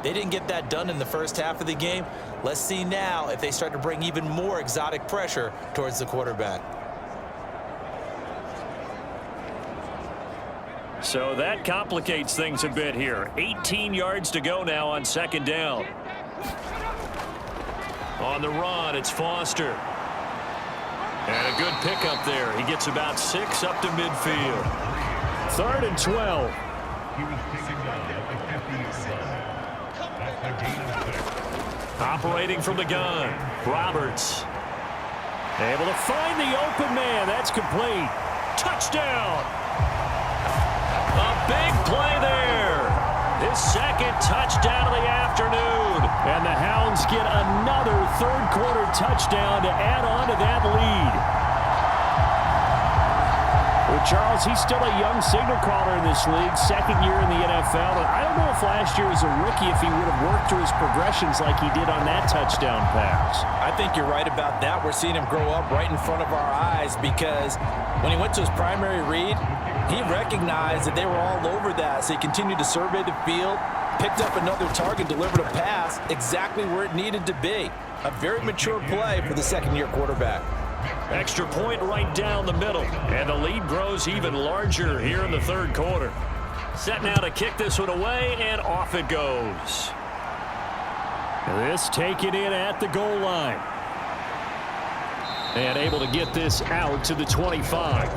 They didn't get that done in the first half of the game. Let's see now if they start to bring even more exotic pressure towards the quarterback. So that complicates things a bit here. 18 yards to go now on second down. On the run, it's Foster. And a good pickup there. He gets about 6 up to midfield. 3rd and 12. Operating from the gun. Roberts. Able to find the open man. That's complete. Touchdown. A big play there. His second touchdown of the afternoon. And the Hounds get another third-quarter touchdown to add on to that lead. Well, Charles, he's still a young signal caller in this league, second year in the NFL. And I don't know if last year as a rookie if he would have worked through his progressions like he did on that touchdown pass. I think you're right about that. We're seeing him grow up right in front of our eyes because when he went to his primary read, he recognized that they were all over that. So he continued to survey the field, picked up another target, delivered a pass exactly where it needed to be. A very mature play for the second-year quarterback. Extra point right down the middle. And the lead grows even larger here in the third quarter. Set now to kick this one away, and off it goes. This taken in at the goal line. And able to get this out to the 25.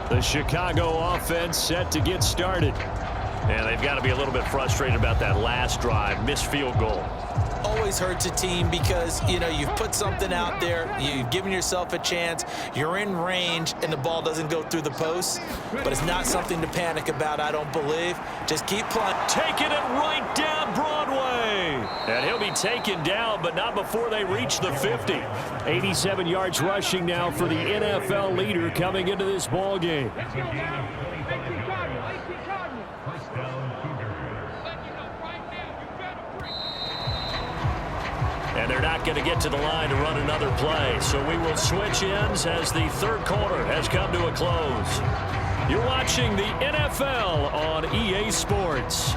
The Chicago offense set to get started. And they've got to be a little bit frustrated about that last drive. Missed field goal. Always hurts a team because, you know, you've put something out there. You've given yourself a chance. You're in range, and the ball doesn't go through the posts. But it's not something to panic about, I don't believe. Just keep playing. Taking it right down Broadway. And he'll be taken down, but not before they reach the 50. 87 yards rushing now for the NFL leader coming into this ball game. And they're not going to get to the line to run another play. So we will switch ends as the third quarter has come to a close. You're watching the NFL on EA Sports.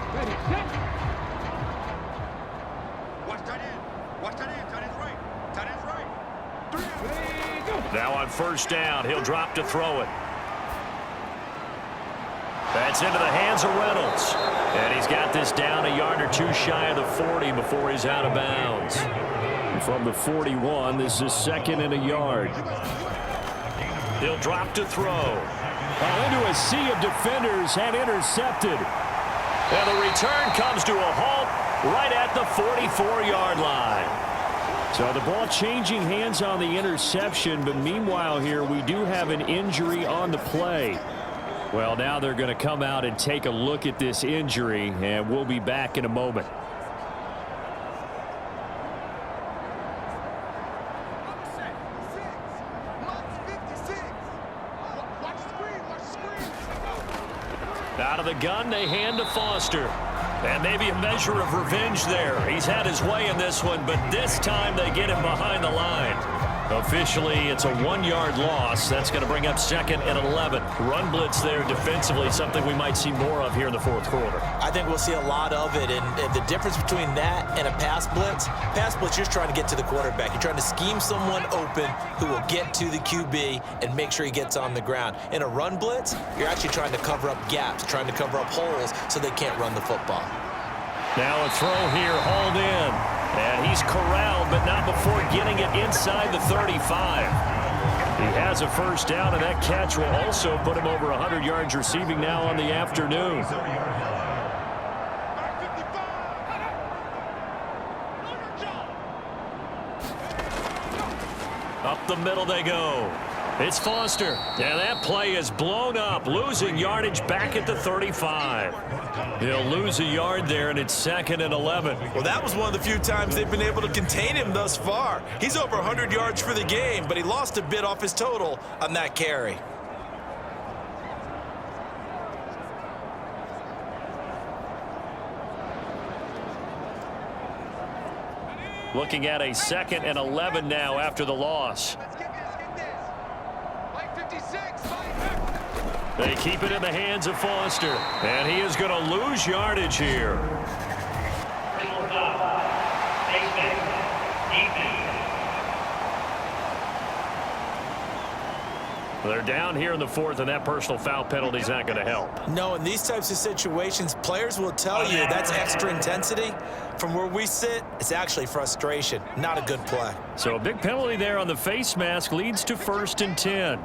Now on first down, he'll drop to throw it. That's into the hands of Reynolds. And he's got this down a yard or two shy of the 40 before he's out of bounds. From the 41, this is second and a yard. He'll drop to throw. Into a sea of defenders and intercepted. And the return comes to a halt right at the 44-yard line. So the ball changing hands on the interception, but meanwhile here we do have an injury on the play. Well, now they're going to come out and take a look at this injury, and we'll be back in a moment. Out of the gun, they hand to Foster. And maybe a measure of revenge there. He's had his way in this one, but this time they get him behind the line. Officially, it's a 1-yard loss. That's going to bring up second and 11. Run blitz there defensively, something we might see more of here in the fourth quarter. I think we'll see a lot of it, and the difference between that and a pass blitz, you're just trying to get to the quarterback. You're trying to scheme someone open who will get to the QB and make sure he gets on the ground. In a run blitz, you're actually trying to cover up gaps, trying to cover up holes so they can't run the football. Now a throw here, hauled in. And he's corralled, but not before getting it inside the 35. He has a first down, and that catch will also put him over 100 yards receiving now on the afternoon. Up the middle they go. It's Foster. And that play is blown up, losing yardage back at the 35. He'll lose a yard there, and it's second and 11. Well, that was one of the few times they've been able to contain him thus far. He's over 100 yards for the game, but he lost a bit off his total on that carry. Looking at a second and 11 now after the loss. They keep it in the hands of Foster. And he is going to lose yardage here. They're down here in the fourth, and that personal foul penalty is not going to help. No, in these types of situations, players will tell you that's extra intensity. From where we sit, it's actually frustration. Not a good play. So a big penalty there on the face mask leads to 1st and 10.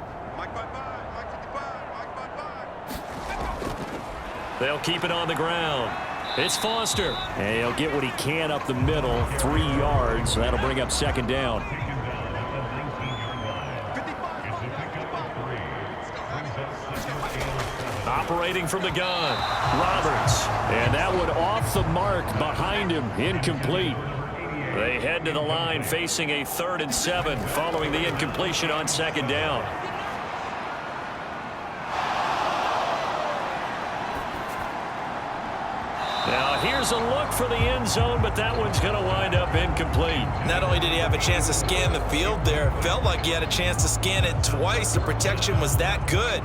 They'll keep it on the ground. It's Foster. And he'll get what he can up the middle, 3 yards. So that'll bring up 2nd down. Operating from the gun, Roberts. And that one off the mark behind him, incomplete. They head to the line facing a 3rd and 7 following the incompletion on 2nd down. Now here's a look for the end zone, but that one's going to wind up incomplete. Not only did he have a chance to scan the field there, it felt like he had a chance to scan it twice. The protection was that good.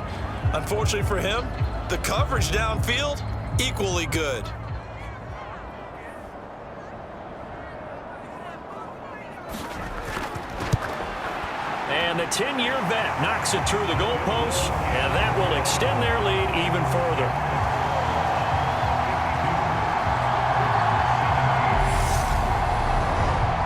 Unfortunately for him, the coverage downfield, equally good. And the 10-year vet knocks it through the goalpost, and that will extend their lead even further.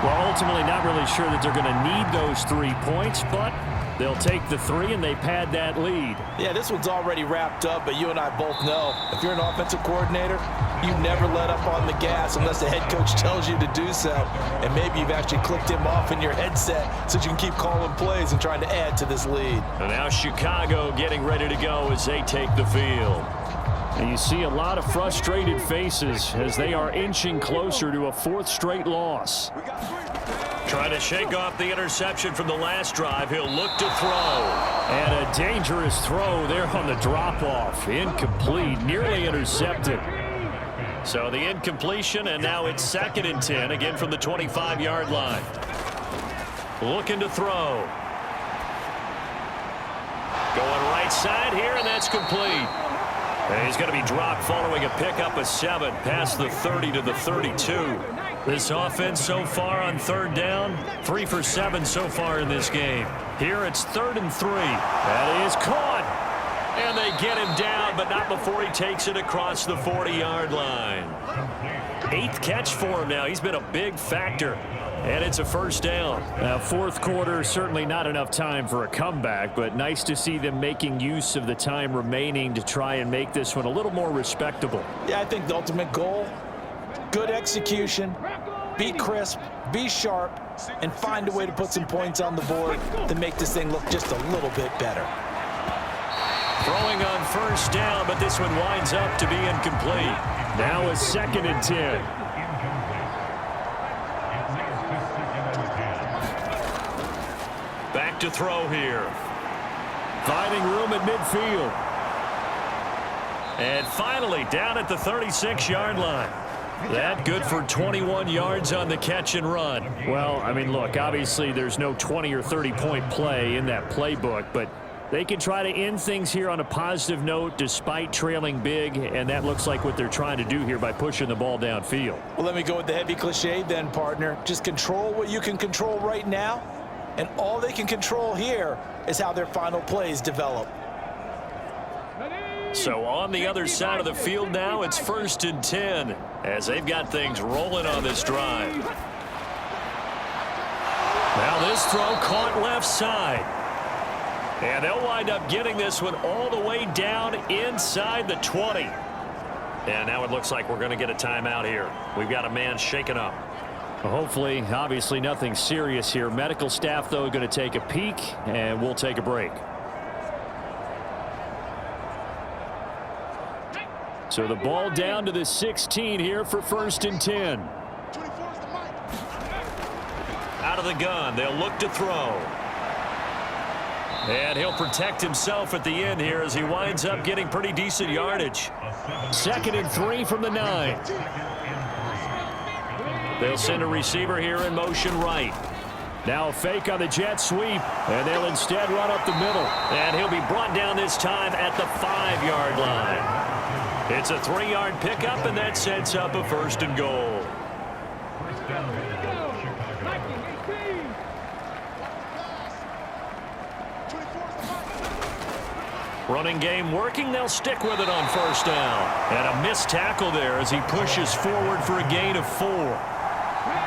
Well, ultimately not really sure that they're going to need those 3 points, but they'll take the 3 and they pad that lead. Yeah, this one's already wrapped up, but you and I both know if you're an offensive coordinator, you never let up on the gas unless the head coach tells you to do so. And maybe you've actually clicked him off in your headset so you can keep calling plays and trying to add to this lead. And now Chicago getting ready to go as they take the field. And you see a lot of frustrated faces as they are inching closer to a 4th straight loss. Trying to shake off the interception from the last drive. He'll look to throw. And a dangerous throw there on the drop-off. Incomplete, nearly intercepted. So the incompletion, and now it's 2nd and 10, again from the 25-yard line. Looking to throw. Going right side here, and that's complete. And he's going to be dropped following a pickup of 7 past the 30 to the 32. This offense so far on 3rd down, 3 for 7 so far in this game. Here it's 3rd and 3. That is caught. And they get him down, but not before he takes it across the 40-yard line. 8th catch for him now. He's been a big factor. And it's a 1st down. Now, 4th quarter, certainly not enough time for a comeback, but nice to see them making use of the time remaining to try and make this one a little more respectable. Yeah, I think the ultimate goal, good execution, be crisp, be sharp, and find a way to put some points on the board to make this thing look just a little bit better. Throwing on 1st down, but this one winds up to be incomplete. Now a 2nd and 10. Back to throw here. Finding room at midfield. And finally down at the 36-yard line. That good for 21 yards on the catch and run. Well, I mean, look, obviously there's no 20 or 30-point play in that playbook, but they can try to end things here on a positive note despite trailing big, and that looks like what they're trying to do here by pushing the ball downfield. Well, let me go with the heavy cliche then, partner. Just control what you can control right now, and all they can control here is how their final plays develop. So on the other side of the field now, it's 1st and 10 as they've got things rolling on this drive. Now this throw caught left side. And they'll wind up getting this one all the way down inside the 20. And now it looks like we're going to get a timeout here. We've got a man shaken up. Well, hopefully, obviously nothing serious here. Medical staff, though, going to take a peek, and we'll take a break. So the ball down to the 16 here for 1st and 10. Out of the gun, they'll look to throw. And he'll protect himself at the end here as he winds up getting pretty decent yardage. 2nd and 3 from the 9. They'll send a receiver here in motion right. Now a fake on the jet sweep, and they'll instead run up the middle. And he'll be brought down this time at the 5-yard line. It's a 3-yard pickup, and that sets up a 1st and goal. Running game working. They'll stick with it on 1st down. And a missed tackle there as he pushes forward for a gain of 4.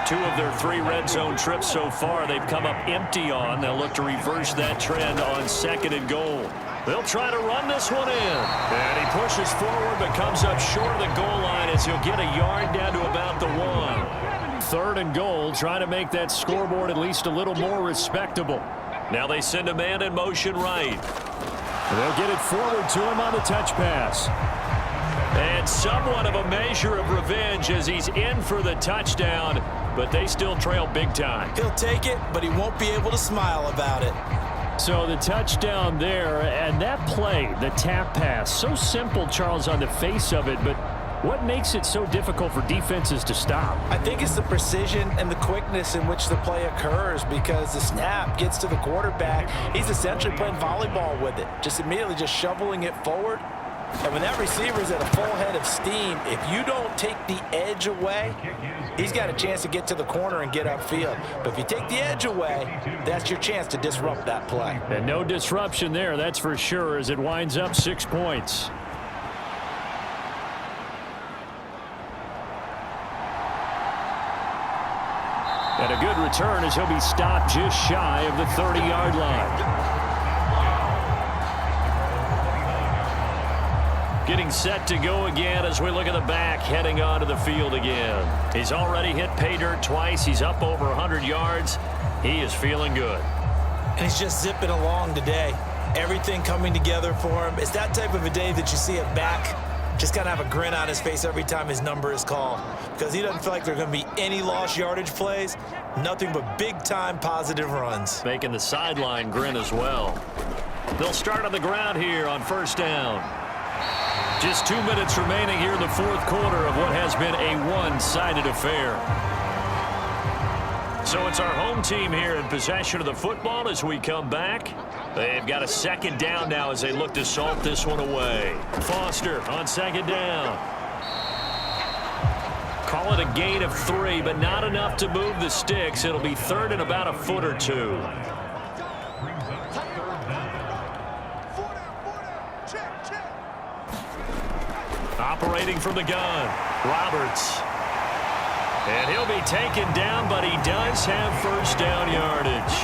2 of their 3 red zone trips so far they've come up empty on. They'll look to reverse that trend on 2nd and goal. They'll try to run this one in. And he pushes forward but comes up short of the goal line as he'll get a yard down to about the 1. 3rd and goal, trying to make that scoreboard at least a little more respectable. Now they send a man in motion right. They'll get it forward to him on the touch pass. And somewhat of a measure of revenge as he's in for the touchdown, but they still trail big time. He'll take it, but he won't be able to smile about it. So the touchdown there, and that play, the tap pass, so simple, Charles, on the face of it, but what makes it so difficult for defenses to stop? I think it's the precision and the quickness in which the play occurs, because the snap gets to the quarterback. He's essentially playing volleyball with it, just immediately just shoveling it forward. And when that receiver's at a full head of steam, if you don't take the edge away, he's got a chance to get to the corner and get upfield. But if you take the edge away, that's your chance to disrupt that play. And no disruption there, that's for sure, as it winds up 6 points. And a good return as he'll be stopped just shy of the 30-yard line. Getting set to go again as we look at the back heading onto the field again. He's already hit pay dirt twice. He's up over 100 yards. He is feeling good. And he's just zipping along today. Everything coming together for him. It's that type of a day that you see a back just kind of have a grin on his face every time his number is called, because he doesn't feel like there are going to be any lost yardage plays, nothing but big-time positive runs. Making the sideline grin as well. They'll start on the ground here on 1st down. Just 2 minutes remaining here in the 4th quarter of what has been a one-sided affair. So it's our home team here in possession of the football as we come back. They've got a 2nd down now as they look to salt this one away. Foster on 2nd down. Call it a gain of 3, but not enough to move the sticks. It'll be 3rd and about a foot or 2. Operating from the gun, Roberts. And he'll be taken down, but he does have 1st down yardage.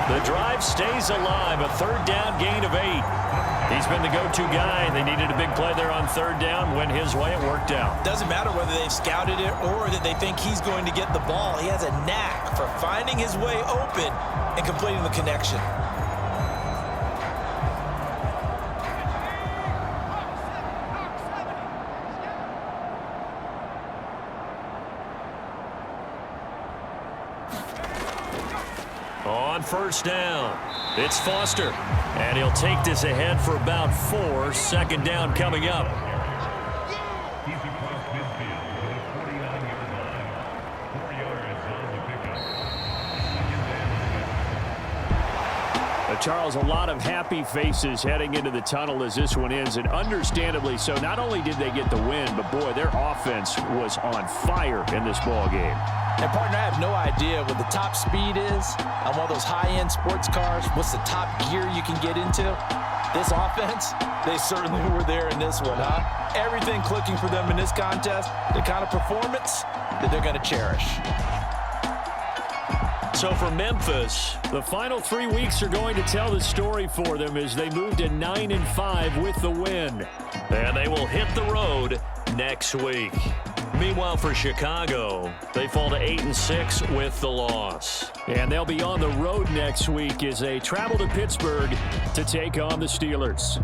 The drive stays alive, a 3rd down gain of 8. He's been the go-to guy. They needed a big play there on 3rd down. Went his way, it worked out. Doesn't matter whether they've scouted it or that they think he's going to get the ball. He has a knack for finding his way open and completing the connection. On 1st down, it's Foster. And he'll take this ahead for about 4. 2nd down coming up. Charles, a lot of happy faces heading into the tunnel as this one ends, and understandably so. Not only did they get the win, but boy, their offense was on fire in this ball game. And partner, I have no idea what the top speed is on one of those high-end sports cars. What's the top gear you can get into? This offense, they certainly were there in this one, huh? Everything clicking for them in this contest, the kind of performance that they're going to cherish. So for Memphis, the final 3 weeks are going to tell the story for them as they move to 9-5 with the win. And they will hit the road next week. Meanwhile, for Chicago, they fall to 8-6 with the loss. And they'll be on the road next week as they travel to Pittsburgh to take on the Steelers.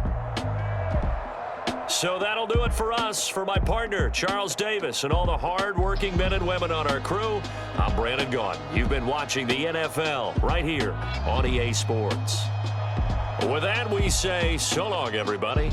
So that'll do it for us. For my partner, Charles Davis, and all the hard-working men and women on our crew, I'm Brandon Gaudin. You've been watching the NFL right here on EA Sports. With that, we say so long, everybody.